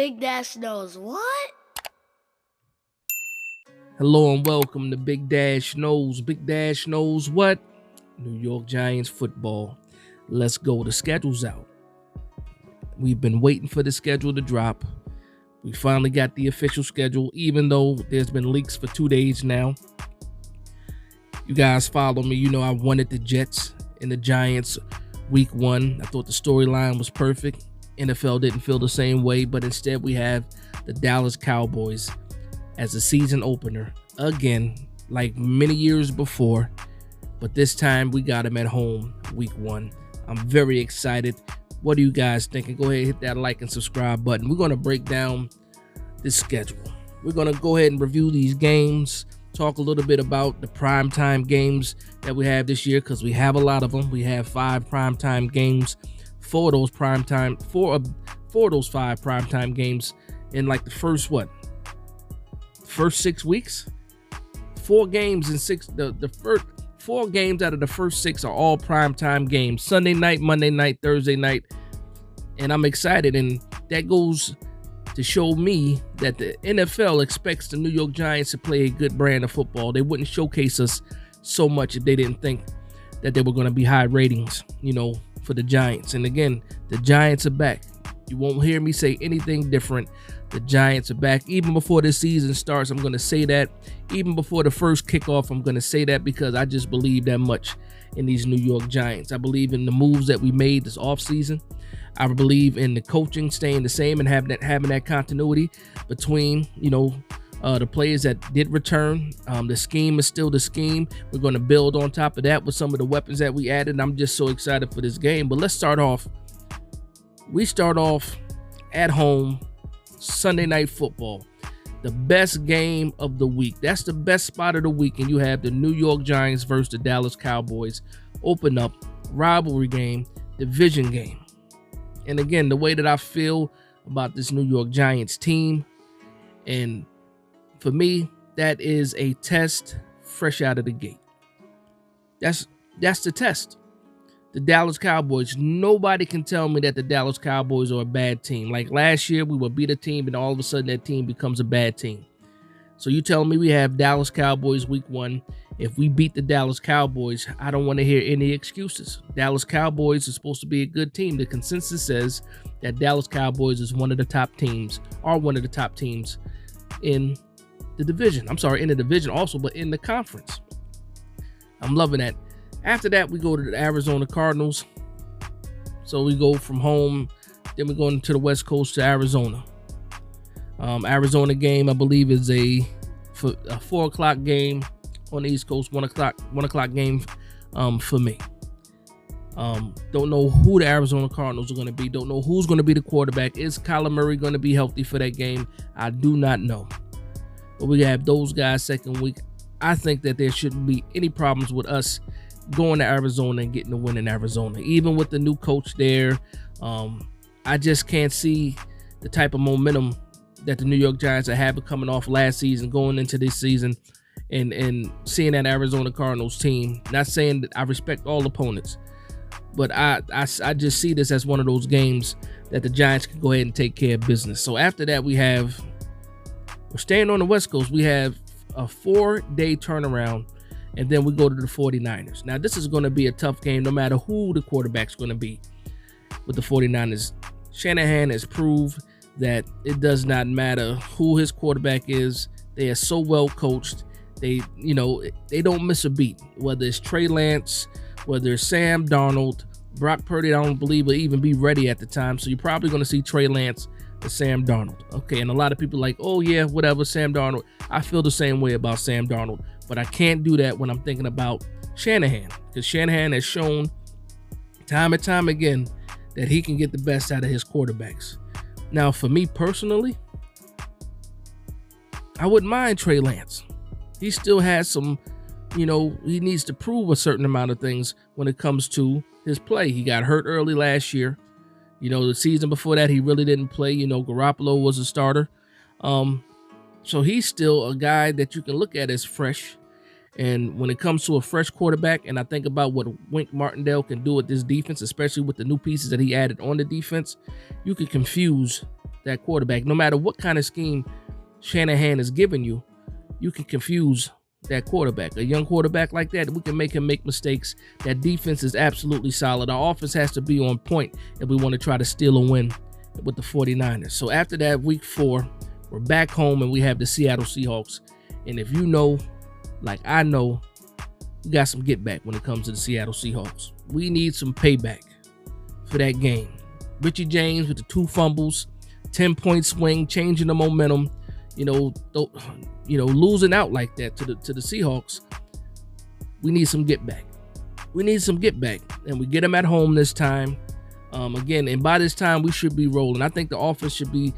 Big Dash knows what? Hello and welcome to Big Dash Knows. Big Dash knows what? New York Giants football. Let's go. The schedule's out. We've been waiting for the schedule to drop. We finally got the official schedule, even though there's been leaks for 2 days now. You guys follow me. You know I wanted the Jets and the Giants week 1. I thought the storyline was perfect. NFL didn't feel the same way, but instead we have the Dallas Cowboys as a season opener again, like many years before, but this time we got them at home week 1. I'm very excited. What are you guys thinking? Go ahead, hit that like and subscribe button. We're going to break down this schedule. We're going to go ahead and review these games, talk a little bit about the primetime games that we have this year, because we have a lot of them. We have 5 primetime games. Four of those 5 primetime games in like the first 6 weeks. 4 games in 6. The first 4 games out of the first 6 are all primetime games. Sunday night, Monday night, Thursday night. And I'm excited. And that goes to show me that the NFL expects the New York Giants to play a good brand of football. They wouldn't showcase us so much if they didn't think that they were going to be high ratings, for the Giants. And again, the Giants are back. You won't hear me say anything different. The Giants are back. Even before the season starts, I'm going to say that. Even before the first kickoff, I'm going to say that, because I just believe that much in these New York Giants. I believe in the moves that we made this offseason. I believe in the coaching staying the same and having that continuity between, the players that did return. The scheme is still the scheme. We're going to build on top of that with some of the weapons that we added. I'm just so excited for this game. But let's start off. We start off at home, Sunday Night Football, the best game of the week. That's the best spot of the week. And you have the New York Giants versus the Dallas Cowboys. Open up, rivalry game, division game. And again, the way that I feel about this New York Giants team, and for me, that is a test fresh out of the gate. That's the test. The Dallas Cowboys, nobody can tell me that the Dallas Cowboys are a bad team. Like last year, we would beat a team, and all of a sudden that team becomes a bad team. So you tell me we have Dallas Cowboys week 1. If we beat the Dallas Cowboys, I don't want to hear any excuses. Dallas Cowboys is supposed to be a good team. The consensus says that Dallas Cowboys is one of the top teams, in the division. I'm sorry, in the division also, but in the conference. I'm loving that. After that, we go to the Arizona Cardinals. So we go from home, then we go into the West Coast to Arizona. Arizona game, I believe, is a 4 o'clock game on the East Coast, 1 o'clock game for me. Don't know who the Arizona Cardinals are going to be. Don't know who's going to be the quarterback. Is Kyler Murray going to be healthy for that game? I do not know. But we have those guys second week. I think that there shouldn't be any problems with us going to Arizona and getting the win in Arizona. Even with the new coach there, I just can't see the type of momentum that the New York Giants are having coming off last season, going into this season, and seeing that Arizona Cardinals team. Not saying that I respect all opponents, but I just see this as one of those games that the Giants can go ahead and take care of business. So after that, we're staying on the West Coast. We have a 4-day turnaround, and then we go to the 49ers. Now, this is going to be a tough game no matter who the quarterback's going to be with the 49ers. Shanahan has proved that it does not matter who his quarterback is. They are so well coached. They don't miss a beat. Whether it's Trey Lance, whether it's Sam Darnold, Brock Purdy, I don't believe will even be ready at the time. So you're probably going to see Trey Lance or Sam Darnold. Okay, and a lot of people are like, oh yeah, whatever, Sam Darnold. I feel the same way about Sam Darnold, but I can't do that when I'm thinking about Shanahan, because Shanahan has shown time and time again that he can get the best out of his quarterbacks. Now, for me personally, I wouldn't mind Trey Lance. He still has some, he needs to prove a certain amount of things when it comes to his play. He got hurt early last year. The season before that, he really didn't play. Garoppolo was a starter. So he's still a guy that you can look at as fresh. And when it comes to a fresh quarterback, and I think about what Wink Martindale can do with this defense, especially with the new pieces that he added on the defense, you could confuse that quarterback. No matter what kind of scheme Shanahan is giving you, you can confuse that quarterback. A young quarterback like that, we can make him make mistakes. That defense is absolutely solid. Our offense has to be on point if we want to try to steal a win with the 49ers. So after that, week 4, we're back home and we have the Seattle Seahawks. And if you know, like I know, we got some get back when it comes to the Seattle Seahawks. We need some payback for that game. Richie James with the 2 fumbles, 10-point swing, changing the momentum. Losing out like that to the Seahawks. We need some get back. We need some get back, and we get them at home this time. Again, and by this time we should be rolling. I think the offense should be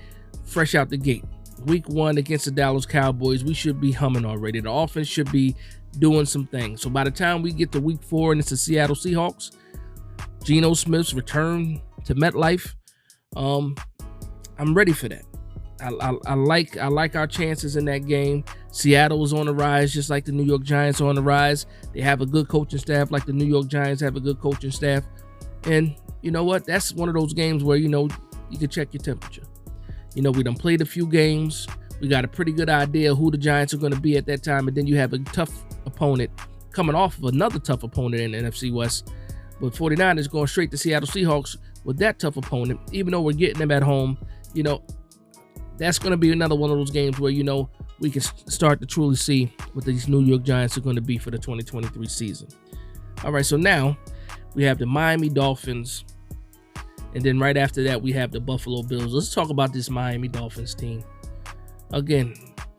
fresh out the gate. Week 1 against the Dallas Cowboys, we should be humming already. The offense should be doing some things. So by the time we get to week 4 and it's the Seattle Seahawks, Geno Smith's return to MetLife, I'm ready for that. I like our chances in that game. Seattle is on the rise, just like the New York Giants are on the rise. They have a good coaching staff, like the New York Giants have a good coaching staff. And you know what? That's one of those games where, you can check your temperature. We done played a few games. We got a pretty good idea who the Giants are going to be at that time. And then you have a tough opponent coming off of another tough opponent in the NFC West. But 49ers going straight to Seattle Seahawks with that tough opponent, even though we're getting them at home, that's going to be another one of those games where, we can start to truly see what these New York Giants are going to be for the 2023 season. All right, so now we have the Miami Dolphins. And then right after that, we have the Buffalo Bills. Let's talk about this Miami Dolphins team. Again,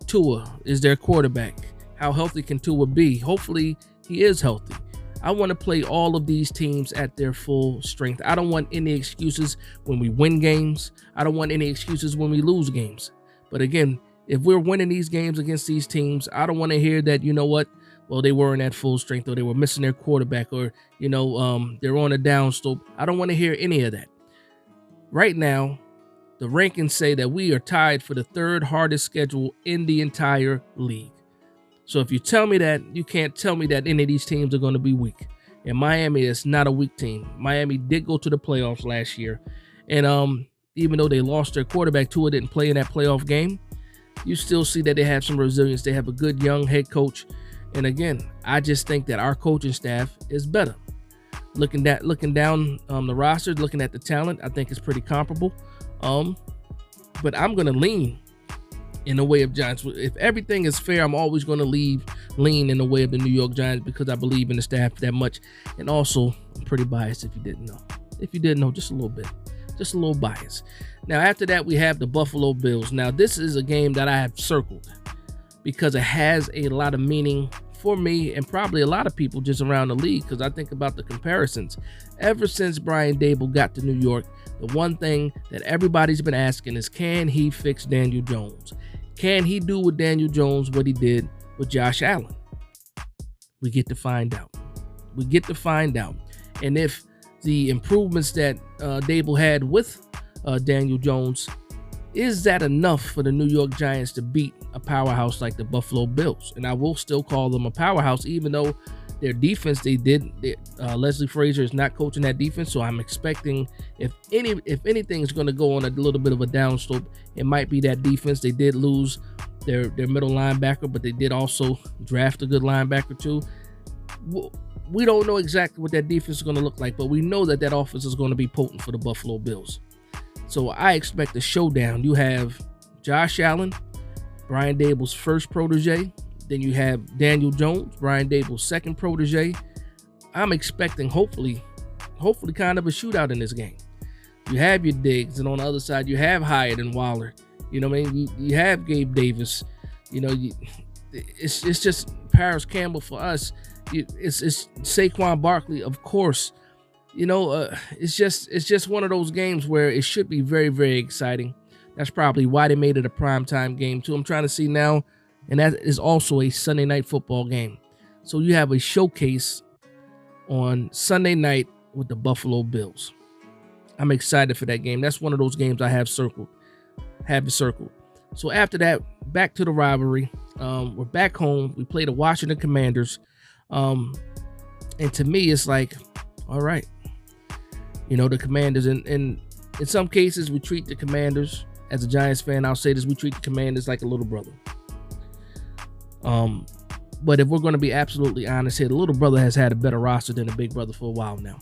Tua is their quarterback. How healthy can Tua be? Hopefully, he is healthy. I want to play all of these teams at their full strength. I don't want any excuses when we win games. I don't want any excuses when we lose games. But again, if we're winning these games against these teams, I don't want to hear that, well, they weren't at full strength, or they were missing their quarterback, or, they're on a down slope. I don't want to hear any of that. Right now, the rankings say that we are tied for the 3rd hardest schedule in the entire league. So if you tell me that, you can't tell me that any of these teams are going to be weak. And Miami is not a weak team. Miami did go to the playoffs last year. And even though they lost their quarterback, Tua didn't play in that playoff game, you still see that they have some resilience. They have a good young head coach. And again, I just think that our coaching staff is better. Looking down the roster, looking at the talent, I think it's pretty comparable. But I'm going to lean in the way of Giants. If everything is fair, I'm always going to lean in the way of the New York Giants because I believe in the staff that much. And also, I'm pretty biased if you didn't know. If you didn't know, just a little bit. Just a little bias. Now, after that, we have the Buffalo Bills. Now, this is a game that I have circled because it has a lot of meaning for me and probably a lot of people just around the league, because I think about the comparisons. Ever since Brian Daboll got to New York, the one thing that everybody's been asking is, can he fix Daniel Jones? Can he do with Daniel Jones what he did with Josh Allen? We get to find out. We get to find out. And if the improvements that Daboll had with Daniel Jones, is that enough for the New York Giants to beat a powerhouse like the Buffalo Bills? And I will still call them a powerhouse, even though their defense, Leslie Frazier is not coaching that defense. So I'm expecting if anything is going to go on a little bit of a downslope, it might be that defense. They did lose their middle linebacker, but they did also draft a good linebacker too. We don't know exactly what that defense is going to look like, but we know that that offense is going to be potent for the Buffalo Bills. So I expect a showdown. You have Josh Allen, Brian Daboll's first protege. Then you have Daniel Jones, Brian Daboll's second protege. I'm expecting hopefully kind of a shootout in this game. You have your Diggs, and on the other side, you have Hyatt and Waller. You know what I mean? You have Gabe Davis. It's just Paris Campbell for us. It's Saquon Barkley, of course. It's just one of those games where it should be very, very exciting. That's probably why they made it a primetime game too. I'm trying to see now, and that is also a Sunday night football game. So you have a showcase on Sunday night with the Buffalo Bills. I'm excited for that game. That's one of those games I have circled. So after that, back to the rivalry. We're back home. We play the Washington Commanders. And to me, it's like, all right. The Commanders, and in some cases, we treat the Commanders as a Giants fan, I'll say this: we treat the Commanders like a little brother. But if we're going to be absolutely honest here, the little brother has had a better roster than the big brother for a while now.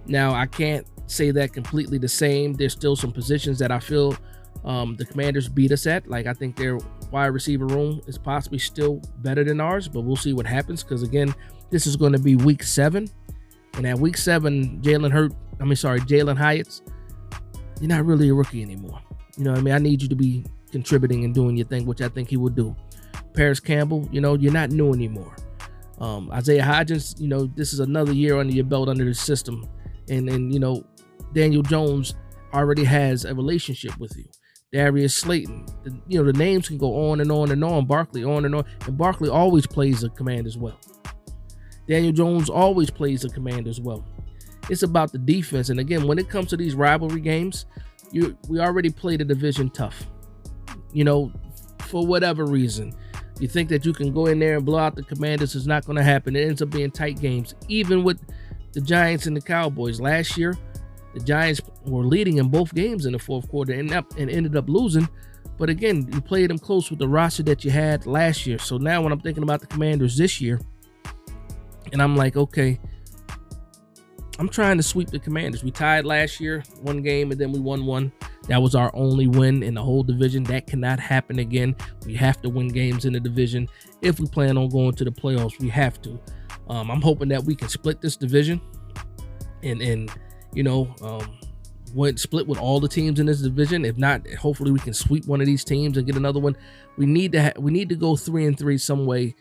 Now, I can't say that completely the same. There's still some positions that I feel the Commanders beat us at. Like, I think their wide receiver room is possibly still better than ours, but we'll see what happens, because, again, this is going to be week 7. And at week 7, Jalen Hyatt, you're not really a rookie anymore. You know what I mean? I need you to be contributing and doing your thing, which I think he will do. Paris Campbell, you're not new anymore. Isaiah Hodgins, this is another year under your belt under the system. And Daniel Jones already has a relationship with you. Darius Slayton, the names can go on and on and on. Barkley, on and on. And Barkley always plays a command as well. Daniel Jones always plays a command as well. It's about the defense. And again, when it comes to these rivalry games, we already play the division tough. For whatever reason. You think that you can go in there and blow out the Commanders. It's not going to happen. It ends up being tight games. Even with the Giants and the Cowboys. Last year, the Giants were leading in both games in the fourth quarter and ended up losing. But again, you played them close with the roster that you had last year. So now when I'm thinking about the Commanders this year, and I'm like, okay, I'm trying to sweep the Commanders. We tied last year, one game, and then we won one. That was our only win in the whole division. That cannot happen again. We have to win games in the division. If we plan on going to the playoffs, we have to. I'm hoping that we can split this division and split with all the teams in this division. If not, hopefully we can sweep one of these teams and get another one. We need to go 3-3 some way,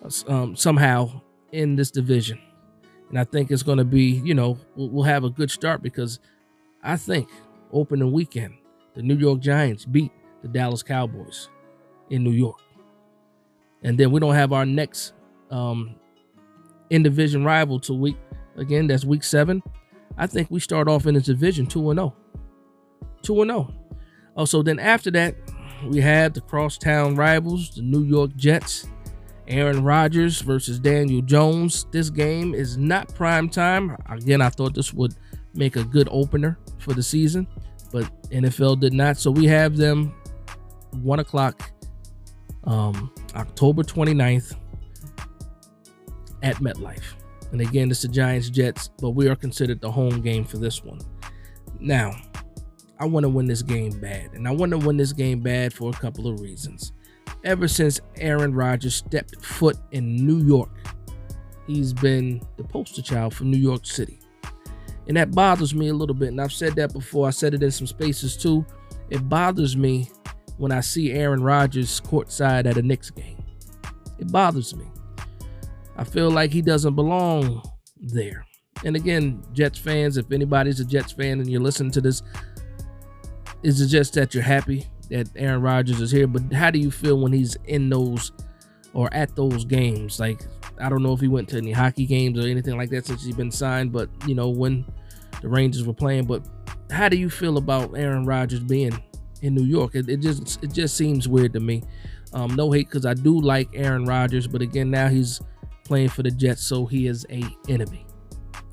somehow in this division. And I think it's going to be, we'll have a good start, because I think opening weekend, the New York Giants beat the Dallas Cowboys in New York. And then we don't have our next in-division rival till that's week 7. I think we start off in this division 2-0. 2-0. Oh, so then after that, we have the crosstown rivals, the New York Jets. Aaron Rodgers versus Daniel Jones. This game is not prime time. Again, I thought this would make a good opener for the season, but NFL did not. So we have them 1 o'clock, October 29th at MetLife. And again, it's the Giants-Jets, but we are considered the home game for this one. Now, I want to win this game bad, and I want to win this game bad for a couple of reasons. Ever since Aaron Rodgers stepped foot in New York, he's been the poster child for New York City. And that bothers me a little bit. And I've said that before. I said it in some spaces too. It bothers me when I see Aaron Rodgers courtside at a Knicks game. It bothers me. I feel like he doesn't belong there. And again, Jets fans, if anybody's a Jets fan and you're listening to this, is it just that you're happy that Aaron Rodgers is here? But how do you feel when he's in those or at those games? Like, I don't know if he went to any hockey games or anything like that since he's been signed, but when the Rangers were playing. But how do you feel about Aaron Rodgers being in New York? It just seems weird to me. No hate, because I do like Aaron Rodgers, but again, now he's playing for the Jets, so he is an enemy.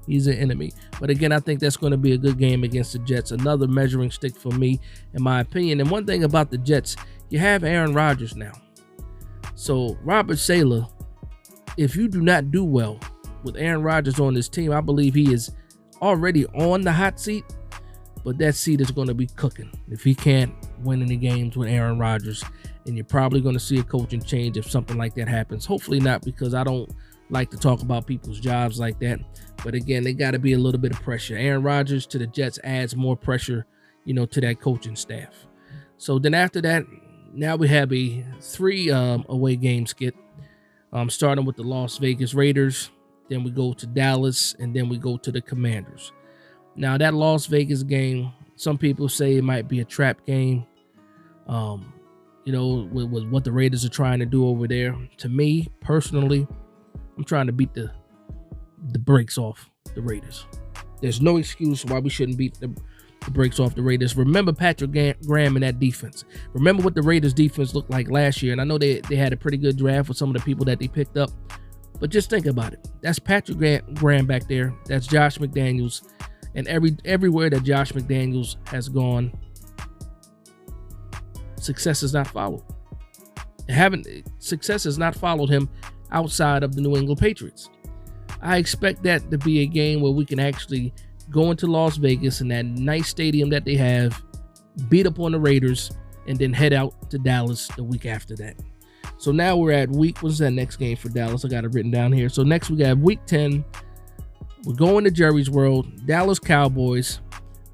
He's an enemy. But again, I think that's going to be a good game against the Jets. Another measuring stick for me, in my opinion. And one thing about the Jets, you have Aaron Rodgers now. So Robert Saleh, if you do not do well with Aaron Rodgers on this team, I believe he is already on the hot seat. But that seat is going to be cooking if he can't win any games with Aaron Rodgers. And you're probably going to see a coaching change if something like that happens. Hopefully not, because I don't like to talk about people's jobs like that. But again, they got to be a little bit of pressure. Aaron Rodgers to the Jets adds more pressure, to that coaching staff. So then after that, now we have a 3 away game skit, starting with the Las Vegas Raiders. Then we go to Dallas, and then we go to the Commanders. Now that Las Vegas game, some people say it might be a trap game. With what the Raiders are trying to do over there. To me, personally, I'm trying to beat the brakes off the Raiders. There's no excuse why we shouldn't beat the brakes off the Raiders. Remember Patrick Graham in that defense. Remember what the Raiders defense looked like last year. And I know they had a pretty good draft with some of the people that they picked up. But just think about it. That's Patrick Graham back there. That's Josh McDaniels. And everywhere that Josh McDaniels has gone, success has not followed. Success has not followed him outside of the New England Patriots. I expect that to be a game where we can actually go into Las Vegas in that nice stadium that they have, beat up on the Raiders, and then head out to Dallas the week after that. So now we're at what's that next game for Dallas? I got it written down here. So next we got week 10. We're going to Jerry's World, Dallas Cowboys.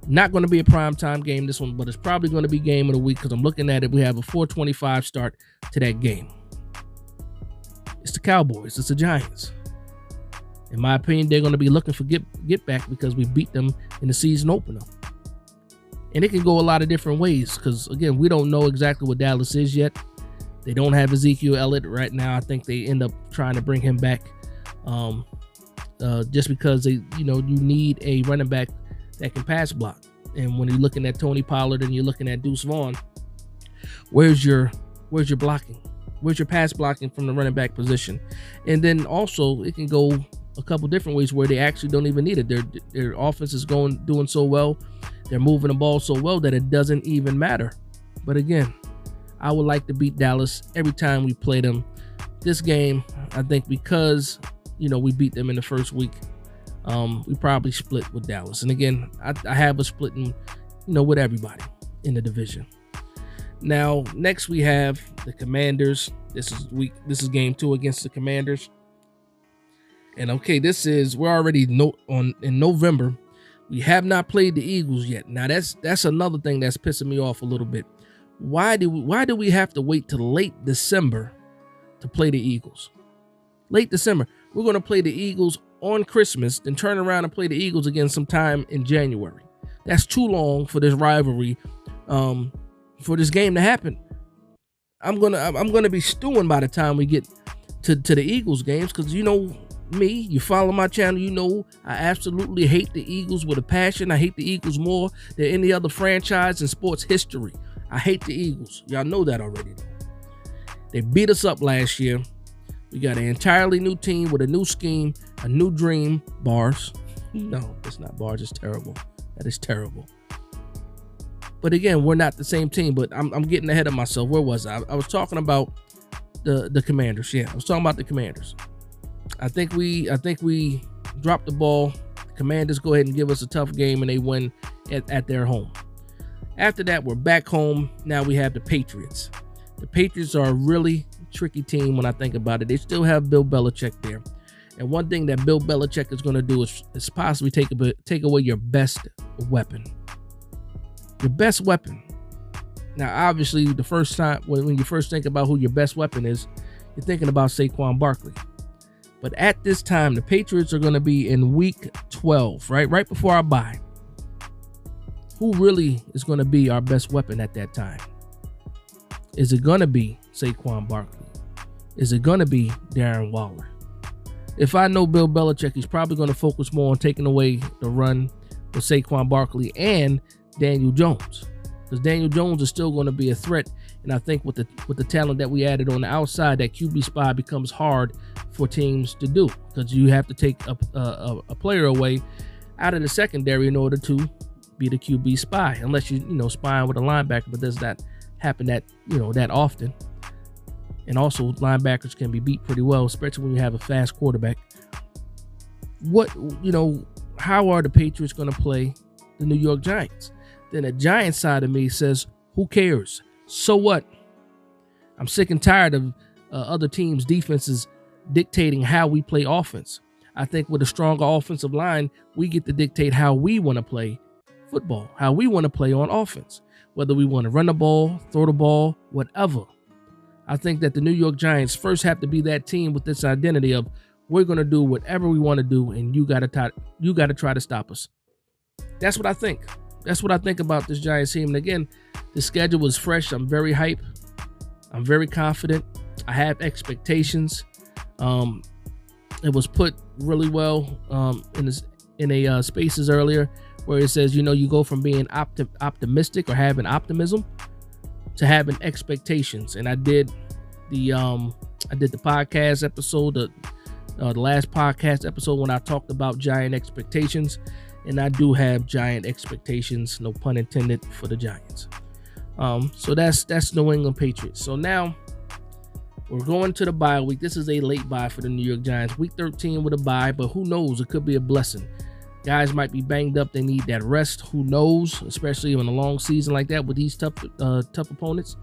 Not going to be a primetime game this one, but it's probably going to be game of the week because I'm looking at it. We have a 4:25 start to that game. It's the Cowboys. It's the Giants. In my opinion, they're going to be looking for get back because we beat them in the season opener. And it can go a lot of different ways because, again, we don't know exactly what Dallas is yet. They don't have Ezekiel Elliott right now. I think they end up trying to bring him back just because you need a running back that can pass block. And when you're looking at Tony Pollard and you're looking at Deuce Vaughn, where's your blocking? Where's your pass blocking from the running back position? And then also it can go a couple different ways where they actually don't even need it. Their offense is doing so well. They're moving the ball so well that it doesn't even matter. But again, I would like to beat Dallas every time we play them. This game, I think because, we beat them in the first week, we probably split with Dallas. And again, I have a splitting, with everybody in the division. Now, next we have the Commanders. This is game 2 against the Commanders. And okay, we're already in November. We have not played the Eagles yet. Now that's another thing that's pissing me off a little bit. Why do we have to wait till late December to play the Eagles? Late December. We're going to play the Eagles on Christmas, then turn around and play the Eagles again sometime in January. That's too long for this rivalry, for this game to happen. I'm gonna be stewing by the time we get to the Eagles games because me, you follow my channel, I absolutely hate the Eagles with a passion. I hate the Eagles more than any other franchise in sports history. I hate the Eagles. Y'all know that already. They beat us up last year. We got an entirely new team with a new scheme, a new dream. Bars. No, it's not bars. It's terrible. That is terrible. But again, we're not the same team, but I'm getting ahead of myself. Where was I? I was talking about the Commanders. Yeah, I was talking about the Commanders. I think we dropped the ball. The Commanders go ahead and give us a tough game, and they win at their home. After that, we're back home. Now we have the Patriots. The Patriots are a really tricky team when I think about it. They still have Bill Belichick there. And one thing that Bill Belichick is going to do is possibly take away your best weapon. Your best weapon. Now, obviously, the first time when you first think about who your best weapon is, you're thinking about Saquon Barkley. But at this time, the Patriots are going to be in week 12, right before our bye. Who really is going to be our best weapon at that time? Is it going to be Saquon Barkley? Is it going to be Darren Waller? If I know Bill Belichick, he's probably going to focus more on taking away the run with Saquon Barkley and Daniel Jones, because Daniel Jones is still going to be a threat. And I think with the talent that we added on the outside, that QB spot becomes hard for teams to do, because you have to take a player away out of the secondary in order to be the QB spy, unless you spying with a linebacker, but does that happen that often? And also linebackers can be beat pretty well, especially when you have a fast quarterback. How are the Patriots going to play the New York Giants? Then the Giants side of me says, who cares? So what? I'm sick and tired of other teams' defenses dictating how we play offense. I think with a stronger offensive line, we get to dictate how we want to play football, how we want to play on offense, whether we want to run the ball, throw the ball, whatever. I think that the New York Giants first have to be that team with this identity of we're going to do whatever we want to do, and you got to try to stop us. That's what I think. That's what I think about this Giants team. And again, the schedule was fresh. I'm very hyped. I'm very confident. I have expectations. It was put really well in a spaces earlier where it says, you go from being optimistic or having optimism to having expectations. And I did the podcast episode, the last podcast episode when I talked about giant expectations. And I do have giant expectations, no pun intended, for the Giants. So that's New England Patriots. So now we're going to the bye week. This is a late bye for the New York Giants. Week 13 with a bye, but who knows? It could be a blessing. Guys might be banged up. They need that rest. Who knows? Especially in a long season like that with these tough opponents.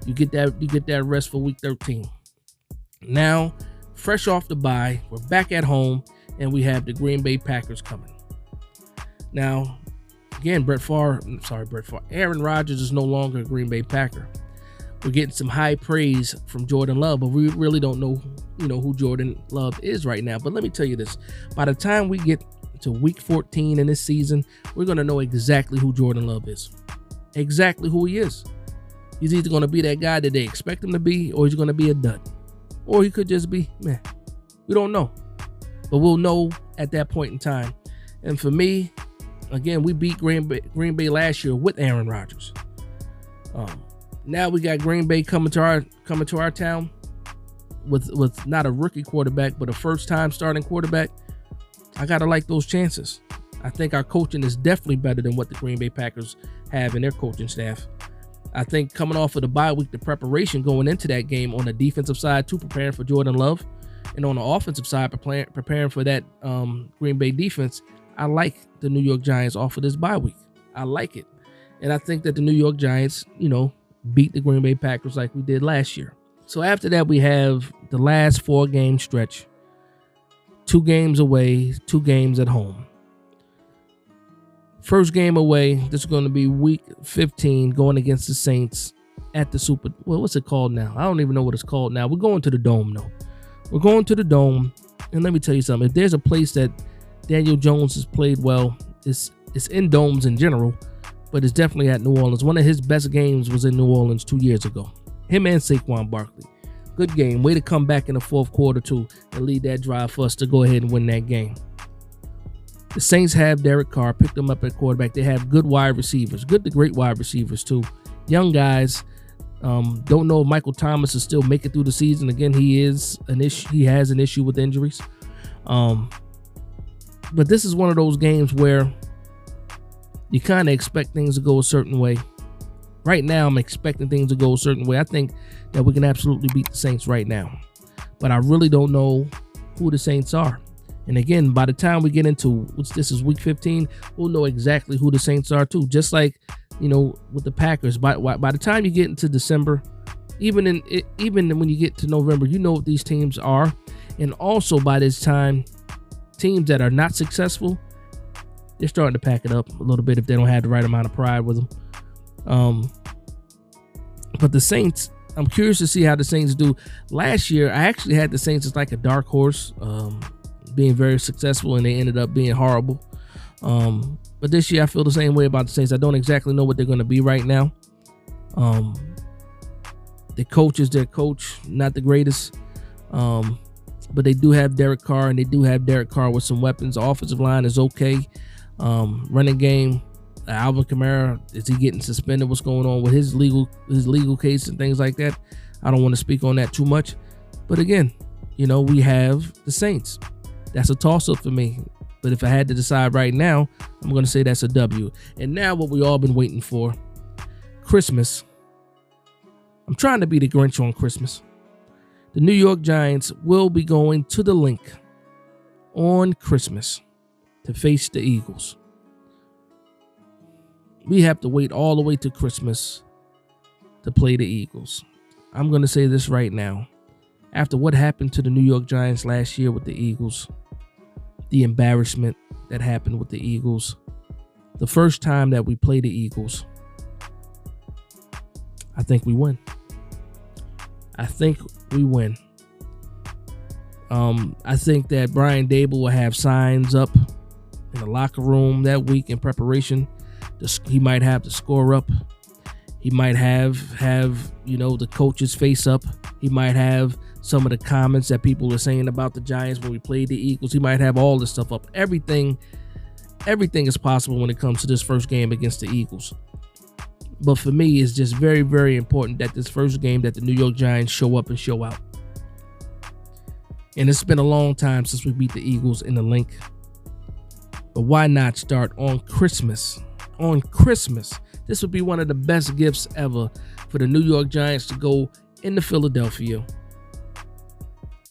You get that rest for week 13. Now, fresh off the bye, we're back at home, and we have the Green Bay Packers coming. Now, again, Aaron Rodgers is no longer a Green Bay Packer. We're getting some high praise from Jordan Love, but we really don't know, who Jordan Love is right now. But let me tell you this: by the time we get to week 14 in this season, we're going to know exactly who Jordan Love is, exactly who he is. He's either going to be that guy that they expect him to be, or he's going to be a dud, or he could just be, man, we don't know. But we'll know at that point in time. And for me, again, we beat Green Bay last year with Aaron Rodgers. Now we got Green Bay coming to our town with not a rookie quarterback, but a first-time starting quarterback. I gotta like those chances. I think our coaching is definitely better than what the Green Bay Packers have in their coaching staff. I think coming off of the bye week, the preparation going into that game on the defensive side too, preparing for Jordan Love, and on the offensive side, preparing for that Green Bay defense. I like the New York Giants off of this bye week. I like it. And I think that the New York Giants, beat the Green Bay Packers like we did last year. So after that, we have the last 4-game stretch. 2 games away, 2 games at home. First game away, this is going to be week 15 going against the Saints at the what's it called now? I don't even know what it's called now. We're going to the Dome, though. We're going to the Dome, and let me tell you something. If there's a place that Daniel Jones has played well, it's in domes in general, but it's definitely at New Orleans. One of his best games was in New Orleans 2 years ago. Him and Saquon Barkley. Good game. Way to come back in the fourth quarter, too, and lead that drive for us to go ahead and win that game. The Saints have Derek Carr, picked them up at quarterback. They have good wide receivers, good to great wide receivers, too. Young guys. Don't know if Michael Thomas is still making it through the season. Again, he has an issue with injuries. But this is one of those games where you kind of expect things to go a certain way. Right now, I'm expecting things to go a certain way. I think that we can absolutely beat the Saints right now. But I really don't know who the Saints are. And again, by the time we get into, this is week 15, we'll know exactly who the Saints are too. Just like, with the Packers. By the time you get into December, even when you get to November, you know what these teams are. And also by this time, teams that are not successful, they're starting to pack it up a little bit if they don't have the right amount of pride with them. But the Saints, I'm curious to see how the Saints do. Last year, I actually had the Saints as like a dark horse, being very successful, and they ended up being horrible. But this year, I feel the same way about the Saints. I don't exactly know what they're going to be right now. The coach is their coach, not the greatest. But they do have Derek Carr, and they do have Derek Carr with some weapons. The offensive line is okay. Running game, Alvin Kamara, is he getting suspended? What's going on with his legal case and things like that? I don't want to speak on that too much. But again, we have the Saints. That's a toss-up for me. But if I had to decide right now, I'm going to say that's a W. And now what we all been waiting for, Christmas. I'm trying to be the Grinch on Christmas. The New York Giants will be going to the Link on Christmas to face the Eagles. We have to wait all the way to Christmas to play the Eagles. I'm going to say this right now. After what happened to the New York Giants last year with the Eagles, the embarrassment that happened with the Eagles, the first time that we play the Eagles, I think we win. I think that Brian Dable will have signs up in the locker room that week in preparation. He might have the score up. He might have the coach's face up. He might have some of the comments that people were saying about the Giants when we played the Eagles. He might have all this stuff up. Everything is possible when it comes to this first game against the Eagles. But for me, it's just very, very important that this first game that the New York Giants show up and show out. And it's been a long time since we beat the Eagles in the Link. But why not start on Christmas on Christmas. This would be one of the best gifts ever for the New York Giants to go into Philadelphia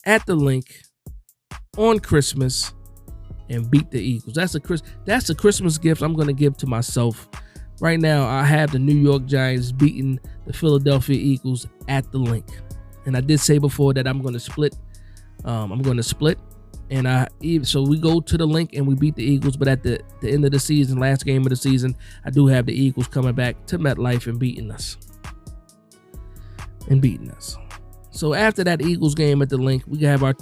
at the link on Christmas and beat the Eagles. That's a Christmas gift I'm going to give to myself. Right now, I have the New York Giants beating the Philadelphia Eagles at the link. And I did say before that I'm going to split. And so we go to the link and we beat the Eagles. But at the end of the season, last game of the season, I do have the Eagles coming back to MetLife and beating us. So after that Eagles game at the link, we have our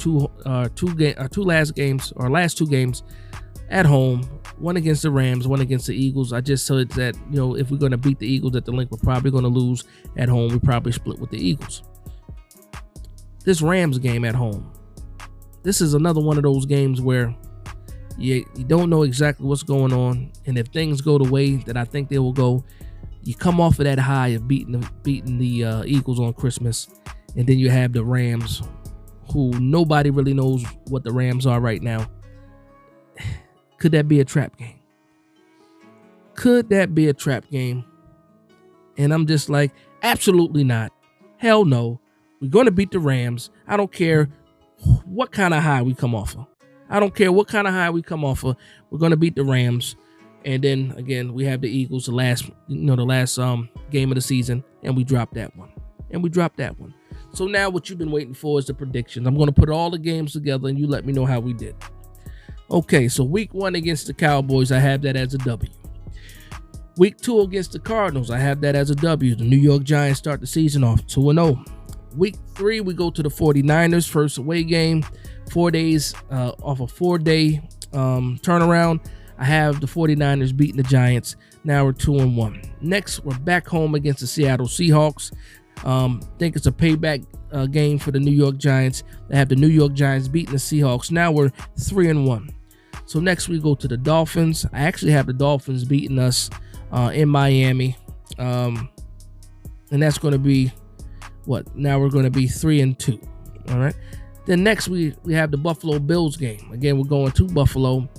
last two games at home. One against the Rams, one against the Eagles. I just said that, if we're going to beat the Eagles at the link, we're probably going to lose at home. We probably split with the Eagles. This Rams game at home, this is another one of those games where you don't know exactly what's going on. And if things go the way that I think they will go, you come off of that high of beating the Eagles on Christmas. And then you have the Rams, who nobody really knows what the Rams are right now. Could that be a trap game? And I'm just like, absolutely not. Hell no. We're going to beat the Rams. I don't care what kind of high we come off of. We're going to beat the Rams. And then again, we have the Eagles, the last game of the season, and we dropped that one. So now what you've been waiting for is the predictions. I'm going to put all the games together and you let me know how we did. Okay, so week 1 against the Cowboys, I have that as a W. Week 2 against the Cardinals, I have that as a W. The New York Giants start the season off 2-0. Week 3, we go to the 49ers, first away game. 4 days off a 4-day turnaround. I have the 49ers beating the Giants. Now we're 2-1. Next, we're back home against the Seattle Seahawks. Think it's a payback game for the New York Giants. They have the New York Giants beating the Seahawks. Now we're 3-1. So next we go to the Dolphins. I actually have the Dolphins beating us in Miami. And that's going to be what? Now we're going to be 3-2. All right. Then next we have the Buffalo Bills game. Again, we're going to Buffalo.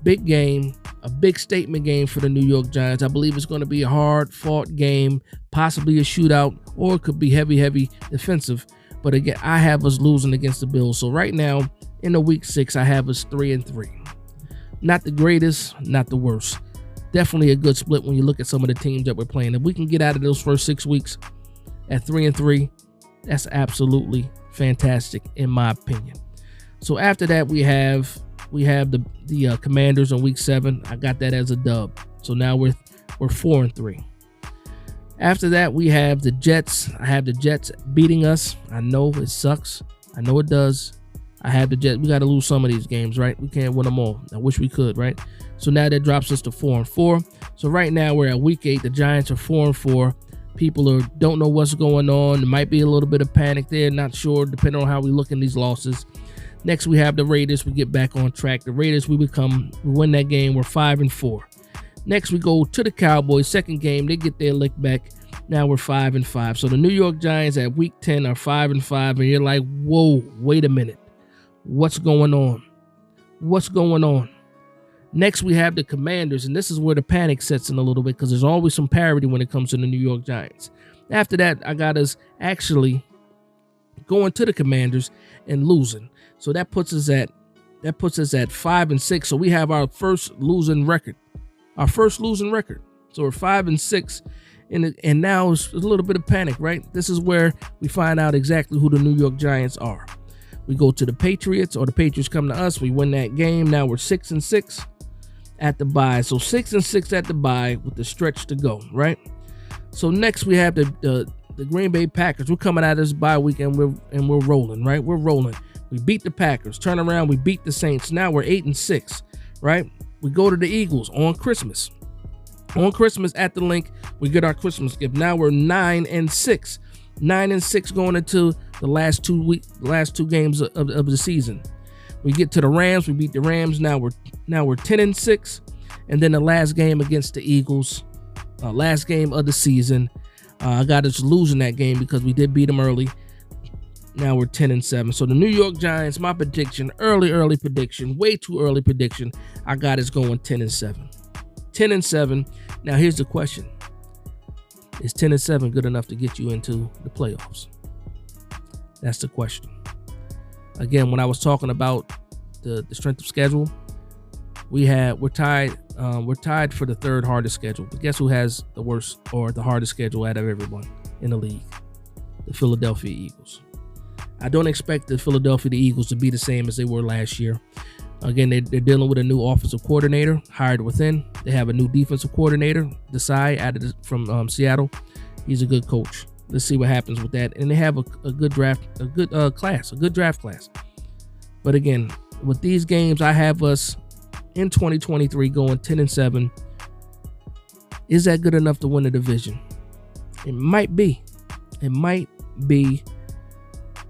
Big game, a big statement game for the New York Giants. I believe it's going to be a hard-fought game, possibly a shootout, or it could be heavy defensive. But again, I have us losing against the Bills. So right now, in the week 6, I have us 3-3. Not the greatest, not the worst. Definitely a good split when you look at some of the teams that we're playing. If we can get out of those first 6 weeks at 3-3, that's absolutely fantastic in my opinion. So after that, we have the Commanders on week 7. I got that as a dub. So now we're 4-3. After that, we have the Jets. I have the Jets beating us. I know it sucks. I know it does. I have the Jets. We got to lose some of these games, right? We can't win them all. I wish we could, right? So now that drops us to 4-4. So right now we're at week 8. The Giants are 4-4. People don't know what's going on. There might be a little bit of panic there. Not sure, depending on how we look in these losses. Next, we have the Raiders. We get back on track. The Raiders, we win that game. We're 5-4. Next, we go to the Cowboys. Second game, they get their lick back. Now we're 5-5. So the New York Giants at week 10 are 5-5. And you're like, whoa, wait a minute. What's going on? Next, we have the Commanders. And this is where the panic sets in a little bit because there's always some parity when it comes to the New York Giants. After that, I got us actually going to the Commanders and losing. So that puts us at 5-6. So we have our first losing record. So we're 5-6. And now it's a little bit of panic, right? This is where we find out exactly who the New York Giants are. We go to the Patriots, or the Patriots come to us. We win that game. Now we're 6-6 at the bye. So 6-6 at the bye with the stretch to go, right? So next we have the Green Bay Packers. We're coming out of this bye week and we're rolling, right? We're rolling. We beat the Packers. Turn around, we beat the Saints. Now we're 8-6, right? We go to the Eagles on Christmas. On Christmas at the link, we get our Christmas gift. Now we're 9-6. 9-6 going into the last 2 games of the season. We get to the Rams, we beat the Rams. Now we're 10-6, and then the last game against the Eagles, last game of the season. I got us losing that game because we did beat them early. Now we're 10-7. So the New York Giants, my prediction, early prediction, way too early prediction. I got us going 10-7. 10-7. Now here's the question: is 10-7 good enough to get you into the playoffs? That's the question. Again, when I was talking about the strength of schedule, we're tied for the third hardest schedule. But guess who has the worst or the hardest schedule out of everyone in the league? The Philadelphia Eagles. I don't expect the Philadelphia Eagles to be the same as they were last year. Again, they're dealing with a new offensive coordinator hired within. They have a new defensive coordinator, Desai, from Seattle. He's a good coach. Let's see what happens with that. And they have a good draft, a good draft class. But again, with these games, I have us in 2023 going 10-7. Is that good enough to win the division? It might be. It might be.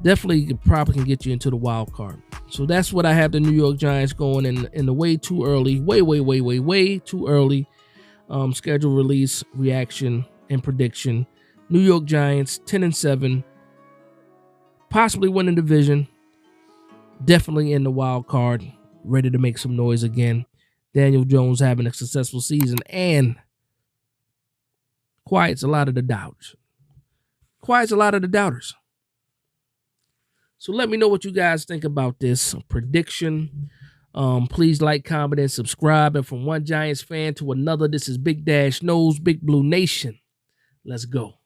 Definitely probably can get you into the wild card. So that's what I have the New York Giants going in the way too early, way too early schedule release, reaction, and prediction. New York Giants 10-7, possibly win the division, definitely in the wild card, ready to make some noise again. Daniel Jones having a successful season and quiets a lot of the doubters. So let me know what you guys think about this prediction. Please like, comment, and subscribe. And from one Giants fan to another, this is Big Dash Knows, Big Blue Nation. Let's go.